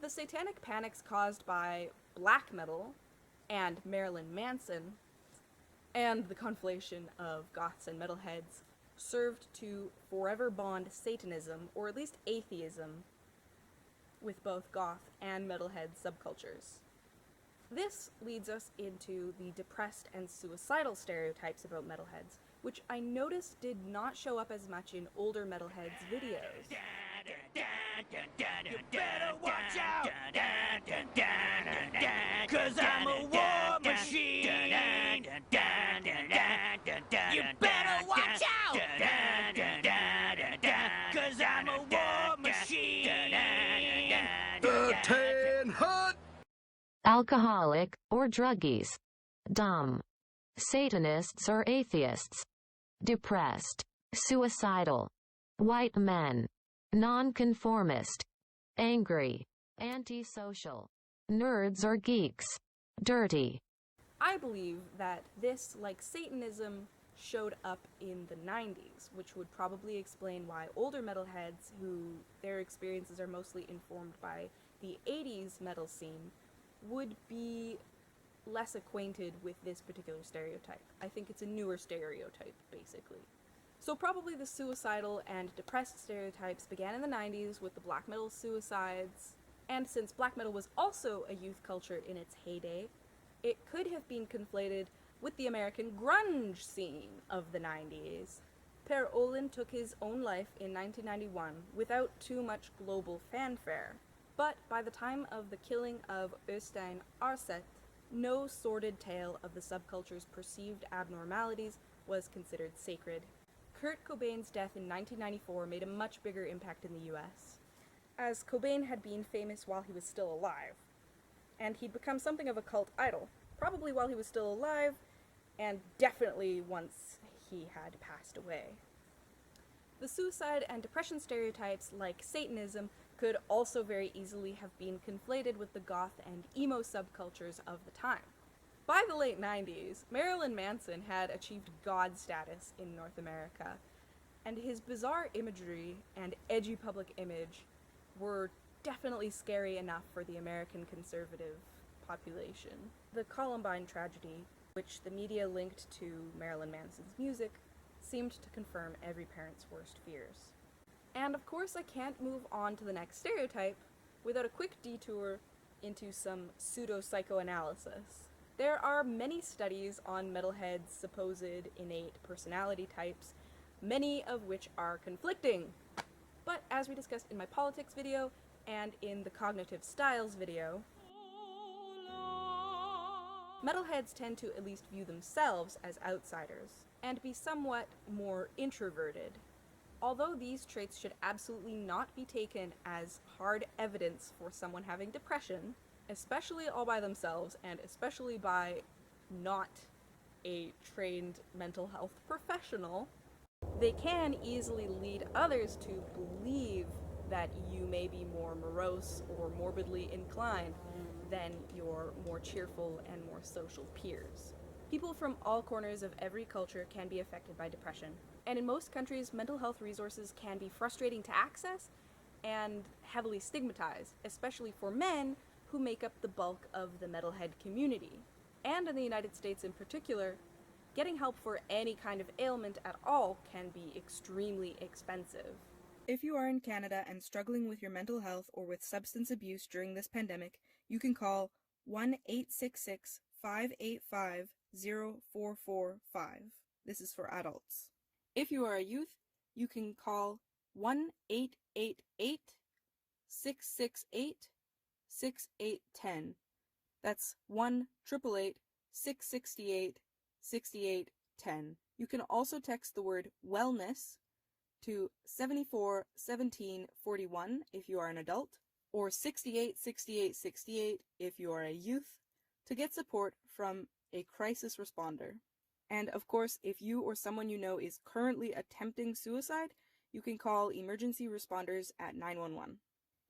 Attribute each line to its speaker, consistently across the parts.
Speaker 1: the satanic panics caused by black metal and Marilyn Manson, and the conflation of goths and metalheads, served to forever bond Satanism, or at least atheism, with both goth and metalhead subcultures. This leads us into the depressed and suicidal stereotypes about metalheads, which I noticed did not show up as much in older metalheads' videos.
Speaker 2: You better watch out, 'cause I'm a war machine. You better watch out, 'cause I'm a war machine.
Speaker 3: The Tan Hut!
Speaker 4: Alcoholic, or druggies. Dumb. Satanists or atheists. Depressed. Suicidal. White men. Nonconformist. Angry. Antisocial. Nerds or geeks. Dirty.
Speaker 1: I believe that this, like Satanism, showed up in the 90s, which would probably explain why older metalheads, who their experiences are mostly informed by the 80s metal scene, would be less acquainted with this particular stereotype. I think it's a newer stereotype, basically. So probably the suicidal and depressed stereotypes began in the 90s with the black metal suicides, and since black metal was also a youth culture in its heyday, it could have been conflated with the American grunge scene of the 90s. Per Olin took his own life in 1991 without too much global fanfare, but by the time of the killing of Øystein Aarseth, no sordid tale of the subculture's perceived abnormalities was considered sacred. Kurt Cobain's death in 1994 made a much bigger impact in the US, as Cobain had been famous while he was still alive, and he'd become something of a cult idol, probably while he was still alive, and definitely once he had passed away. The suicide and depression stereotypes, like Satanism, could also very easily have been conflated with the goth and emo subcultures of the time. By the late 90s, Marilyn Manson had achieved god status in North America, and his bizarre imagery and edgy public image were definitely scary enough for the American conservative population. The Columbine tragedy, which the media linked to Marilyn Manson's music, seemed to confirm every parent's worst fears. And of course I can't move on to the next stereotype without a quick detour into some pseudo-psychoanalysis. There are many studies on metalheads' supposed innate personality types, many of which are conflicting. But as we discussed in my politics video and in the cognitive styles video, metalheads tend to at least view themselves as outsiders and be somewhat more introverted. Although these traits should absolutely not be taken as hard evidence for someone having depression, especially all by themselves and especially by not a trained mental health professional, they can easily lead others to believe that you may be more morose or morbidly inclined than your more cheerful and more social peers. People from all corners of every culture can be affected by depression, and in most countries, mental health resources can be frustrating to access and heavily stigmatized, especially for men who make up the bulk of the metalhead community. And in the United States in particular, getting help for any kind of ailment at all can be extremely expensive. If you are in Canada and struggling with your mental health or with substance abuse during this pandemic, you can call 1-866-585-0445. This is for adults. If you are a youth, you can call 1-888-668-6810. That's 1-888-668-6810. You can also text the word wellness to 741741 if you are an adult, or 686868 if you are a youth, to get support from a crisis responder. And of course, if you or someone you know is currently attempting suicide, you can call emergency responders at 911.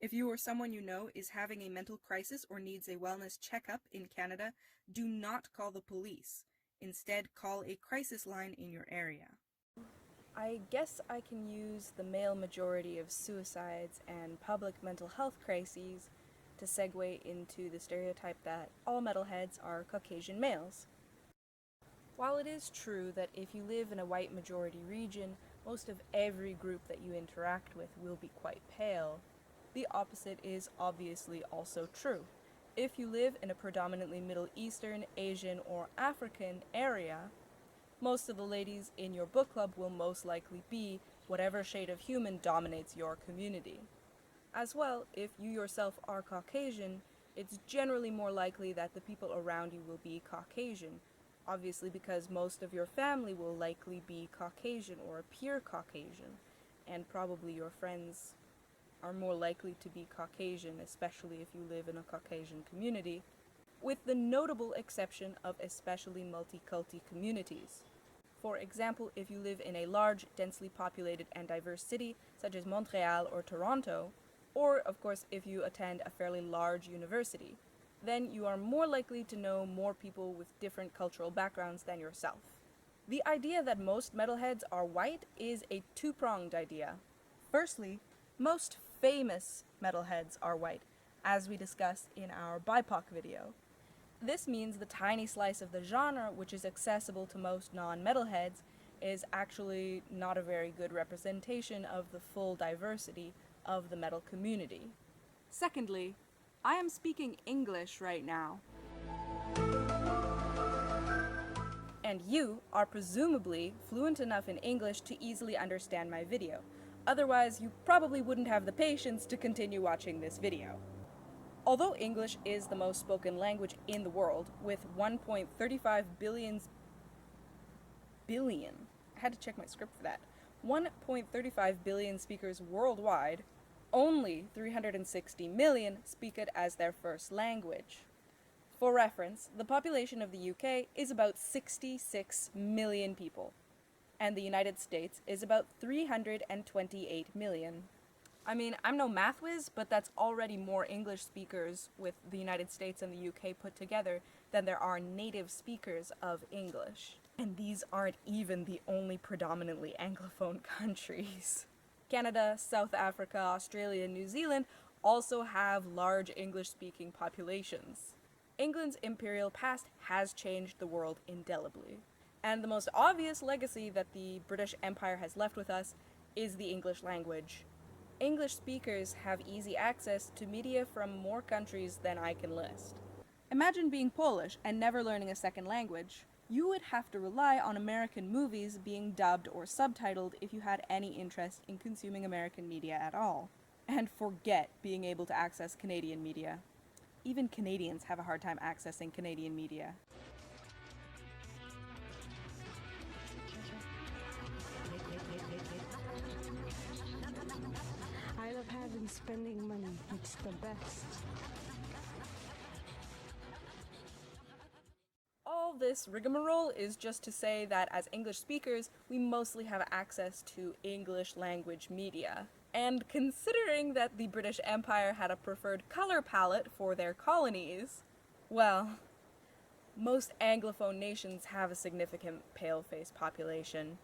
Speaker 1: If you or someone you know is having a mental crisis or needs a wellness checkup in Canada, do not call the police. Instead, call a crisis line in your area. I guess I can use the male majority of suicides and public mental health crises to segue into the stereotype that all metalheads are Caucasian males. While it is true that if you live in a white majority region, most of every group that you interact with will be quite pale, the opposite is obviously also true. If you live in a predominantly Middle Eastern, Asian, or African area, most of the ladies in your book club will most likely be whatever shade of human dominates your community. As well, if you yourself are Caucasian, it's generally more likely that the people around you will be Caucasian, obviously because most of your family will likely be Caucasian or appear Caucasian, and probably your friends are more likely to be Caucasian, especially if you live in a Caucasian community, with the notable exception of especially multiculti communities. For example, if you live in a large, densely populated and diverse city, such as Montreal or Toronto, or, of course, if you attend a fairly large university, then you are more likely to know more people with different cultural backgrounds than yourself. The idea that most metalheads are white is a two-pronged idea. Firstly, most famous metalheads are white, as we discussed in our BIPOC video. This means the tiny slice of the genre which is accessible to most non-metalheads is actually not a very good representation of the full diversity of the metal community. Secondly, I am speaking English right now. And you are presumably fluent enough in English to easily understand my video. Otherwise, you probably wouldn't have the patience to continue watching this video. Although English is the most spoken language in the world, with 1.35 billion, I had to check my script for that, 1.35 billion speakers worldwide, only 360 million speak it as their first language. For reference, the population of the UK is about 66 million people, and the United States is about 328 million. I mean, I'm no math whiz, but that's already more English speakers with the United States and the UK put together than there are native speakers of English. And these aren't even the only predominantly Anglophone countries. Canada, South Africa, Australia, and New Zealand also have large English-speaking populations. England's imperial past has changed the world indelibly. And the most obvious legacy that the British Empire has left with us is the English language. English speakers have easy access to media from more countries than I can list. Imagine being Polish and never learning a second language. You would have to rely on American movies being dubbed or subtitled if you had any interest in consuming American media at all. And forget being able to access Canadian media. Even Canadians have a hard time accessing Canadian media.
Speaker 5: I love having spending money. It's the best.
Speaker 1: All this rigmarole is just to say that as English speakers, we mostly have access to English language media. And considering that the British Empire had a preferred color palette for their colonies, well, most Anglophone nations have a significant pale-face population.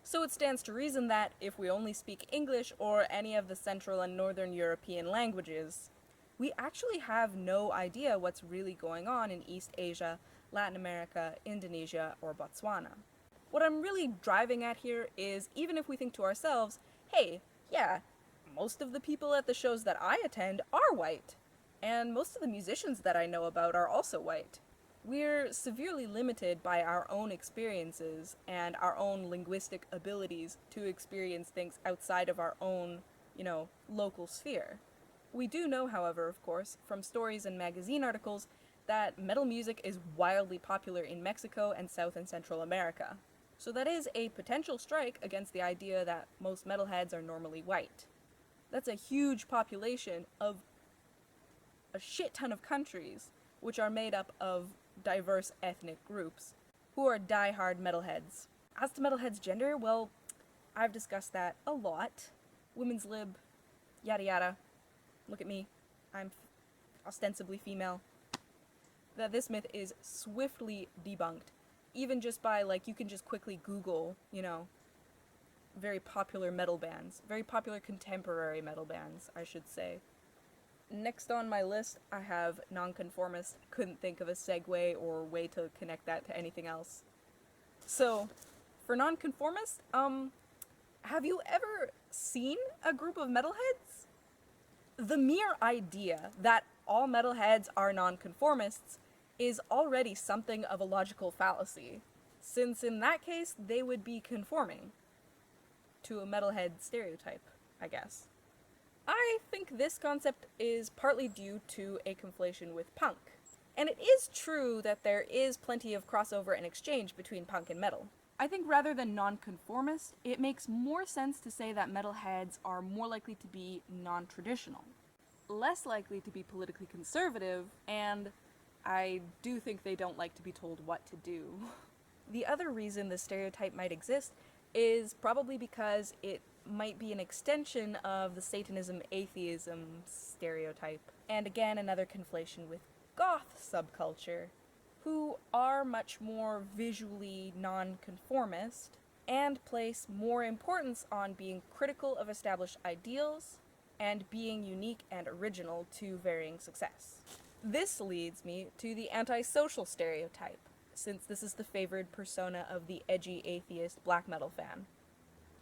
Speaker 1: So it stands to reason that if we only speak English or any of the Central and Northern European languages, we actually have no idea what's really going on in East Asia, Latin America, Indonesia, or Botswana. What I'm really driving at here is even if we think to ourselves, hey, yeah, most of the people at the shows that I attend are white, and most of the musicians that I know about are also white. We're severely limited by our own experiences and our own linguistic abilities to experience things outside of our own, local sphere. We do know, however, of course, from stories and magazine articles, that metal music is wildly popular in Mexico and South and Central America. So that is a potential strike against the idea that most metalheads are normally white. That's a huge population of a shit ton of countries, which are made up of diverse ethnic groups, who are die-hard metalheads. As to metalheads' gender, well, I've discussed that a lot. Women's lib, yada yada. Look at me. I'm ostensibly female. That this myth is swiftly debunked. Even just by, you can just quickly Google, very popular metal bands. Very popular contemporary metal bands, I should say. Next on my list, I have nonconformist. Couldn't think of a segue or way to connect that to anything else. So, for nonconformist, have you ever seen a group of metalheads? The mere idea that all metalheads are nonconformists is already something of a logical fallacy, since in that case they would be conforming to a metalhead stereotype, I guess. I think this concept is partly due to a conflation with punk. And it is true that there is plenty of crossover and exchange between punk and metal. I think rather than nonconformist, it makes more sense to say that metalheads are more likely to be non-traditional, less likely to be politically conservative, and I do think they don't like to be told what to do. The other reason the stereotype might exist is probably because it might be an extension of the Satanism atheism stereotype. And again, another conflation with goth subculture, who are much more visually non-conformist and place more importance on being critical of established ideals and being unique and original to varying success. This leads me to the antisocial stereotype, since this is the favored persona of the edgy atheist black metal fan.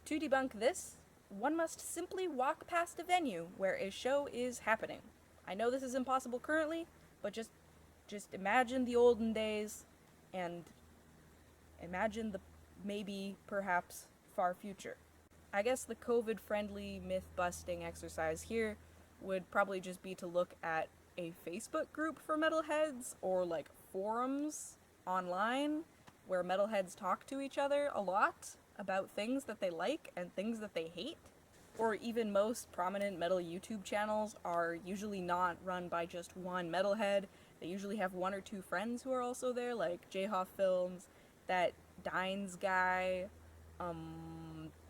Speaker 1: To debunk this, one must simply walk past a venue where a show is happening. I know this is impossible currently, but just imagine the olden days, and imagine the maybe, perhaps, far future. I guess the COVID-friendly myth-busting exercise here would probably just be to look at a Facebook group for metalheads, or like forums online where metalheads talk to each other a lot about things that they like and things that they hate. Or even most prominent metal YouTube channels are usually not run by just one metalhead. They usually have one or two friends who are also there, like J-Hoff Films, that Dines guy,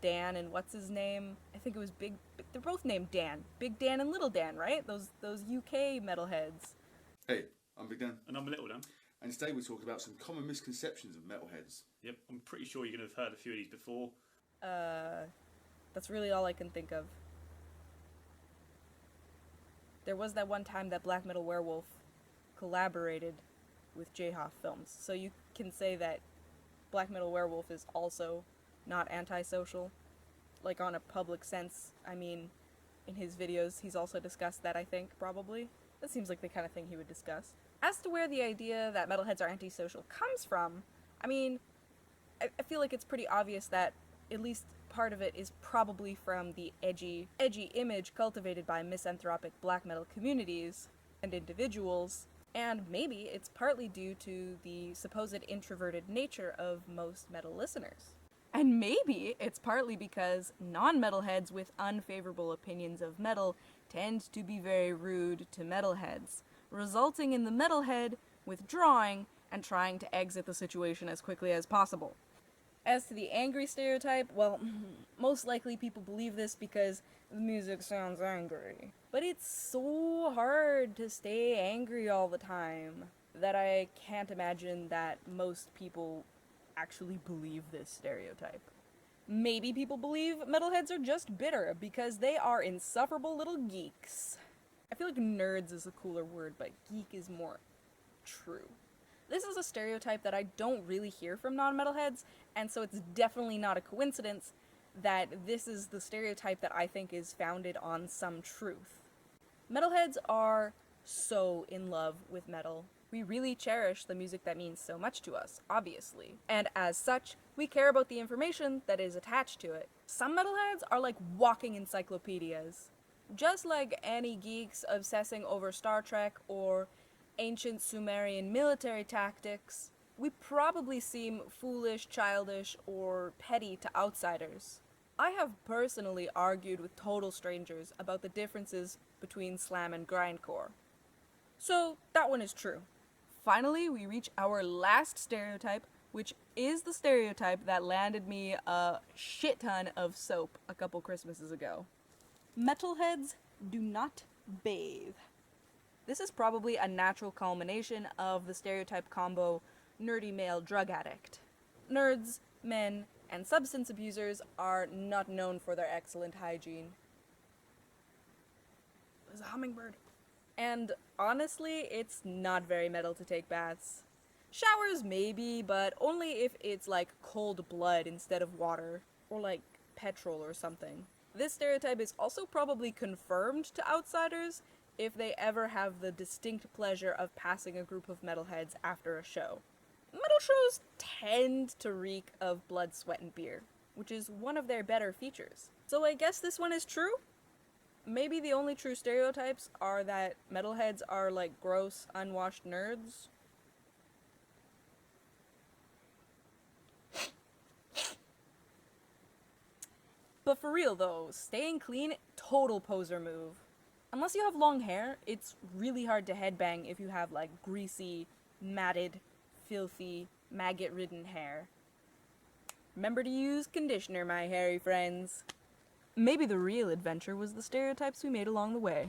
Speaker 1: Dan and what's his name? I think it was they're both named Dan. Big Dan and Little Dan, right? Those UK metalheads.
Speaker 3: Hey, I'm Big Dan.
Speaker 6: And I'm Little Dan.
Speaker 3: And today we're talking about some common misconceptions of metalheads.
Speaker 6: Yep, I'm pretty sure you're going to have heard a few of these before.
Speaker 1: That's really all I can think of. There was that one time that Black Metal Werewolf collaborated with J-Hoff Films, so you can say that Black Metal Werewolf is also not antisocial, like on a public sense. I mean, in his videos he's also discussed that, I think, probably. That seems like the kind of thing he would discuss. As to where the idea that metalheads are antisocial comes from, I mean, I feel like it's pretty obvious that at least part of it is probably from the edgy image cultivated by misanthropic black metal communities and individuals, and maybe it's partly due to the supposed introverted nature of most metal listeners. And maybe it's partly because non-metalheads with unfavorable opinions of metal tend to be very rude to metalheads, resulting in the metalhead withdrawing and trying to exit the situation as quickly as possible. As to the angry stereotype, well, most likely people believe this because the music sounds angry. But it's so hard to stay angry all the time that I can't imagine that most people actually believe this stereotype. Maybe people believe metalheads are just bitter because they are insufferable little geeks. I feel like nerds is a cooler word, but geek is more true. This is a stereotype that I don't really hear from non-metalheads, and so it's definitely not a coincidence that this is the stereotype that I think is founded on some truth. Metalheads are so in love with metal. We really cherish the music that means so much to us, obviously. And as such, we care about the information that is attached to it. Some metalheads are like walking encyclopedias. Just like any geeks obsessing over Star Trek or ancient Sumerian military tactics, we probably seem foolish, childish, or petty to outsiders. I have personally argued with total strangers about the differences between slam and grindcore. So that one is true. Finally, we reach our last stereotype, which is the stereotype that landed me a shit ton of soap a couple Christmases ago. Metalheads do not bathe. This is probably a natural culmination of the stereotype combo nerdy male drug addict. Nerds, men, and substance abusers are not known for their excellent hygiene. There's a hummingbird. And honestly, it's not very metal to take baths. Showers maybe, but only if it's like cold blood instead of water, or like petrol or something. This stereotype is also probably confirmed to outsiders if they ever have the distinct pleasure of passing a group of metalheads after a show. Metal shows tend to reek of blood, sweat, and beer, which is one of their better features. So I guess this one is true? Maybe the only true stereotypes are that metalheads are like gross, unwashed nerds. But for real though, staying clean, total poser move. Unless you have long hair, it's really hard to headbang if you have like greasy, matted, filthy, maggot-ridden hair. Remember to use conditioner, my hairy friends. Maybe the real adventure was the stereotypes we made along the way.